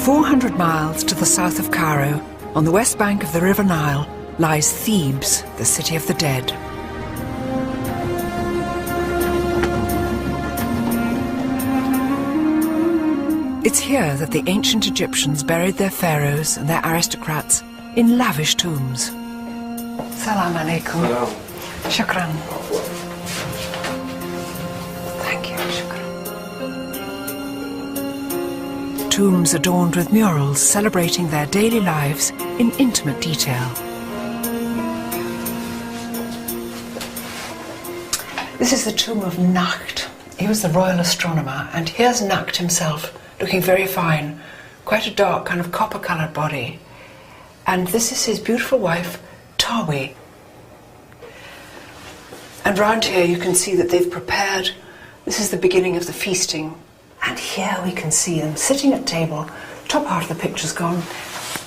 400 miles to the south of Cairo, on the west bank of the River Nile, lies Thebes, the city of the dead. It's here that the ancient Egyptians buried their pharaohs and their aristocrats in lavish tombs. Salam alaikum. Shukran. Thank you, shukran. Tombs adorned with murals celebrating their daily lives in intimate detail. This is the tomb of Nakht. He was the royal astronomer, and here's Nakht himself, looking very fine, quite a dark kind of copper-coloured body. And this is his beautiful wife, Tawi. And round here you can see that they've prepared, this is the beginning of the feasting. And here we can see them sitting at table, top part of the picture's gone,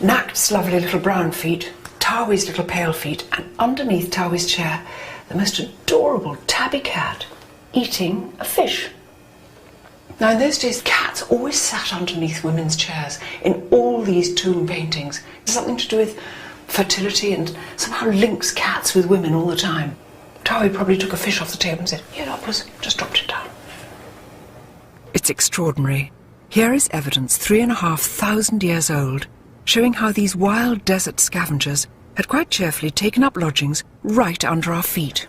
Nakht's lovely little brown feet, Tawi's little pale feet, and underneath Tawi's chair, the most adorable tabby cat eating a fish. Now in those days, cats always sat underneath women's chairs in all these tomb paintings. It's something to do with fertility and somehow links cats with women all the time. Tawi probably took a fish off the table and said, "Here, Oppus," just dropped it down. It's extraordinary. Here is evidence 3,500 years old, showing how these wild desert scavengers had quite cheerfully taken up lodgings right under our feet.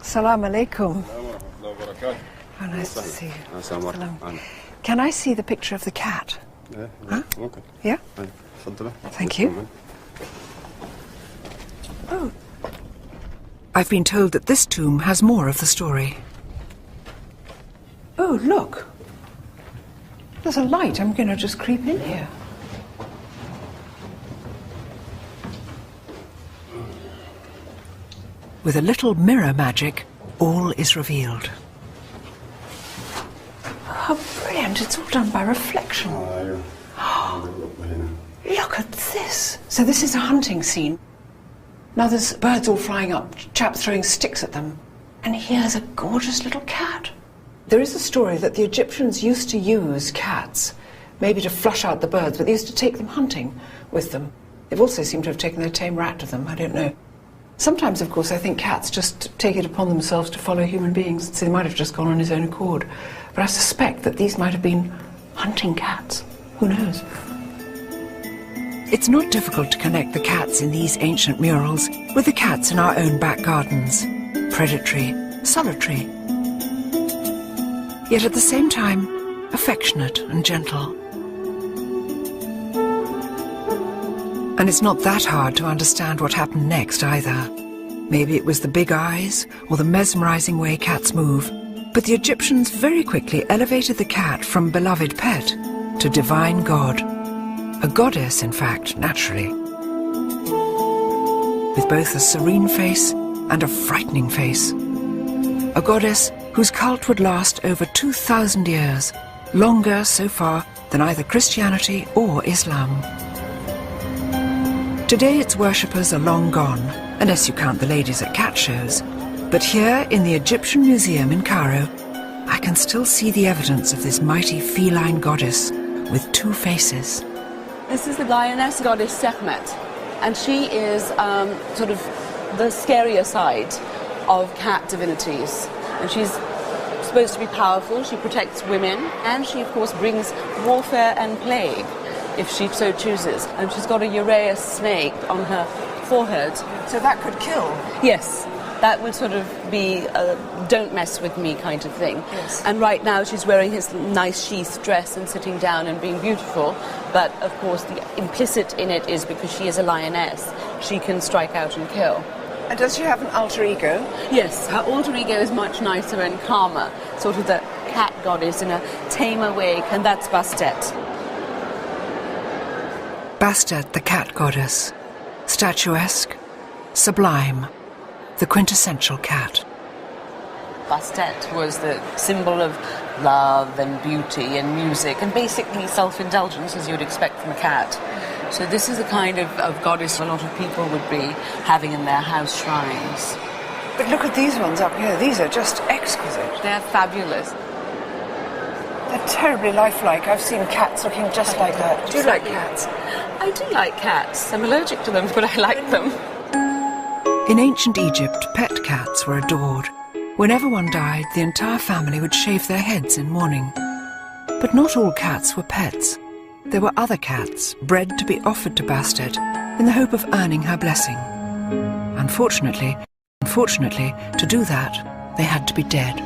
Salam alaikum. How nice to see you. Salam. Can I see the picture of the cat? Yeah. Huh? Okay. Yeah? Thank you. Oh. I've been told that this tomb has more of the story. Oh, look. There's a light. I'm going to just creep in here. With a little mirror magic, all is revealed. How brilliant. It's all done by reflection. Look at this. So this is a hunting scene. Now there's birds all flying up, chaps throwing sticks at them. And here's a gorgeous little cat. There is a story that the Egyptians used to use cats, maybe to flush out the birds, but they used to take them hunting with them. They've also seemed to have taken their tame rat with them, I don't know. Sometimes, of course, I think cats just take it upon themselves to follow human beings, so they might have just gone on his own accord. But I suspect that these might have been hunting cats. Who knows? It's not difficult to connect the cats in these ancient murals with the cats in our own back gardens. Predatory, solitary, yet at the same time affectionate and gentle. And it's not that hard to understand what happened next either. Maybe it was the big eyes or the mesmerizing way cats move, but the Egyptians very quickly elevated the cat from beloved pet to divine god. A goddess, in fact, naturally. With both a serene face and a frightening face. A goddess whose cult would last over 2,000 years, longer so far than either Christianity or Islam. Today its worshippers are long gone, unless you count the ladies at cat shows. But here in the Egyptian Museum in Cairo, I can still see the evidence of this mighty feline goddess with two faces. This is the lioness goddess Sekhmet, and she is sort of the scarier side of cat divinities. And she's supposed to be powerful, she protects women, and she of course brings warfare and plague, if she so chooses. And she's got a Uraeus snake on her forehead. So that could kill? Yes, that would sort of be a don't mess with me kind of thing. Yes. And right now she's wearing his nice sheath dress and sitting down and being beautiful, but of course the implicit in it is because she is a lioness, she can strike out and kill. And does she have an alter ego? Yes, her alter ego is much nicer and calmer, sort of the cat goddess in a tamer way, and that's Bastet. Bastet, the cat goddess. Statuesque, sublime, the quintessential cat. Bastet was the symbol of love and beauty and music and basically self-indulgence, as you'd expect from a cat. So this is the kind of goddess a lot of people would be having in their house shrines. But look at these ones up here. These are just exquisite. They're fabulous. They're terribly lifelike. I've seen cats looking just like that. Do you like cats? I do like cats. I'm allergic to them, but I like them. In ancient Egypt, pet cats were adored. Whenever one died, the entire family would shave their heads in mourning. But not all cats were pets. There were other cats, bred to be offered to Bastet in the hope of earning her blessing. Unfortunately, to do that, they had to be dead.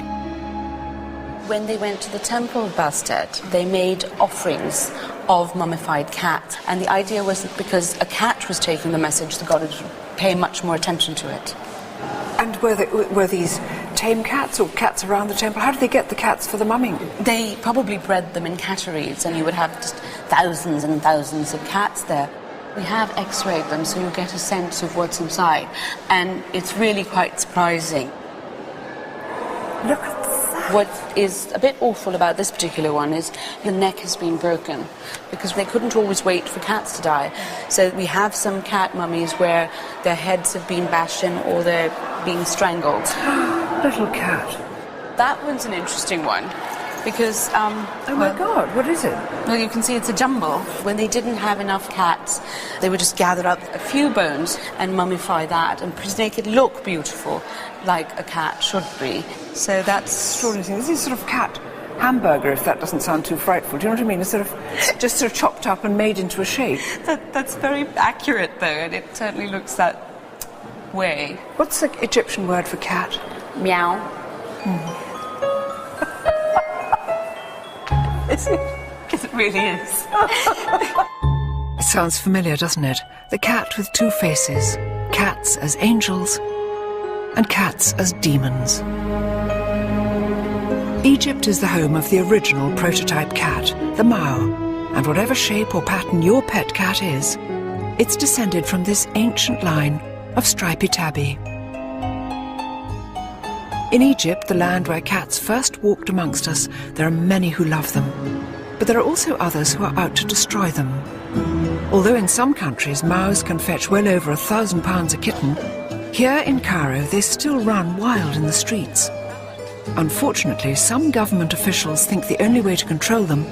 When they went to the temple of Bastet, they made offerings of mummified cats. And the idea was that because a cat was taking the message, the god would pay much more attention to it. And were these tame cats or cats around the temple? How did they get the cats for the mumming? They probably bred them in catteries, and you would have just thousands and thousands of cats there. We have x-rayed them, so you get a sense of what's inside. And it's really quite surprising. Look at that. What is a bit awful about this particular one is the neck has been broken because they couldn't always wait for cats to die. So we have some cat mummies where their heads have been bashed in or they're being strangled. Little cat. That one's an interesting one because... oh my God, what is it? Well, you can see it's a jumble. When they didn't have enough cats, they would just gather up a few bones and mummify that and make it look beautiful, like a cat should be. So that's... Extraordinary. This is sort of cat hamburger, if that doesn't sound too frightful. Do you know what I mean? It's just sort of chopped up and made into a shape. That's very accurate, though, and it certainly looks that way. What's the Egyptian word for cat? Meow. It really is. It sounds familiar, doesn't it? The cat with two faces. Cats as angels and cats as demons. Egypt is the home of the original prototype cat, the Mao, and whatever shape or pattern your pet cat is, it's descended from this ancient line of stripy tabby. In Egypt, the land where cats first walked amongst us, there are many who love them. But there are also others who are out to destroy them. Although in some countries Maos can fetch well over £1,000 a kitten, here in Cairo they still run wild in the streets. Unfortunately, some government officials think the only way to control them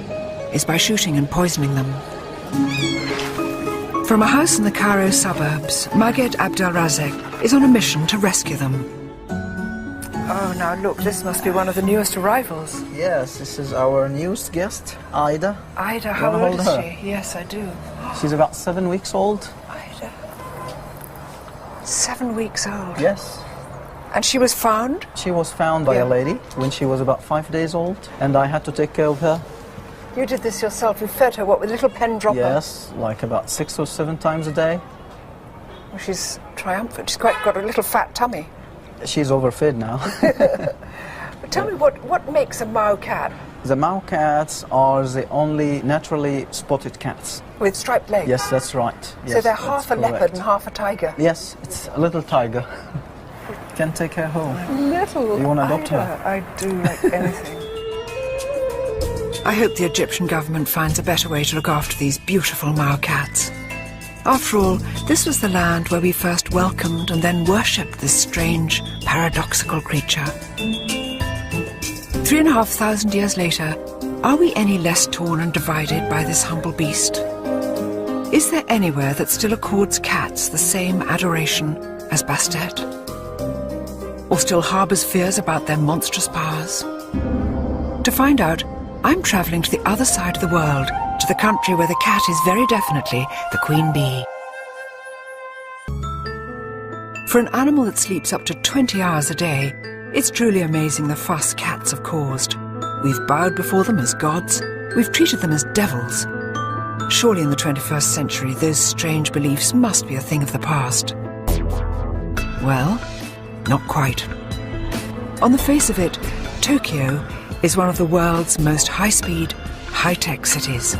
is by shooting and poisoning them. From a house in the Cairo suburbs, Maged Abdelrazek is on a mission to rescue them. Oh, now look, this must be one of the newest arrivals. Yes, this is our newest guest, Ida. Ida, how old is she? Yes, I do. She's about 7 weeks old. Ida. 7 weeks old? Yes. And she was found? She was found by a lady when she was about 5 days old, and I had to take care of her. You did this yourself? You fed her, what, with a little pen dropper? Yes, like about 6 or 7 times a day. Well, she's triumphant. She's quite got a little fat tummy. She's overfed now. But tell me, what makes a Mao cat? The Mao cats are the only naturally spotted cats. With striped legs? Yes, that's right. Yes, so they're half a leopard and half a tiger? Yes, it's a little tiger. Can take her home. Little You want to adopt Ida. her? I do like anything. I hope the Egyptian government finds a better way to look after these beautiful Mao cats. After all, this was the land where we first welcomed and then worshipped this strange, paradoxical creature. 3,500 years later, are we any less torn and divided by this humble beast? Is there anywhere that still accords cats the same adoration as Bastet? Or still harbours fears about their monstrous powers? To find out, I'm travelling to the other side of the world, to the country where the cat is very definitely the queen bee. For an animal that sleeps up to 20 hours a day, it's truly amazing the fuss cats have caused. We've bowed before them as gods, we've treated them as devils. Surely in the 21st century, those strange beliefs must be a thing of the past. Well, not quite. On the face of it, Tokyo is one of the world's most high-speed, high-tech cities.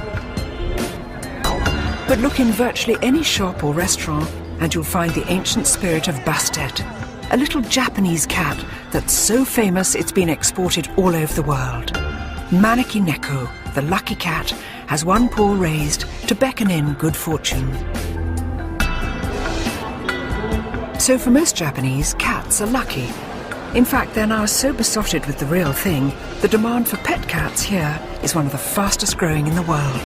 But look in virtually any shop or restaurant and you'll find the ancient spirit of Bastet, a little Japanese cat that's so famous it's been exported all over the world. Maneki Neko, the lucky cat, has one paw raised to beckon in good fortune. So for most Japanese, cats are lucky. In fact, they're now so besotted with the real thing, the demand for pet cats here is one of the fastest growing in the world.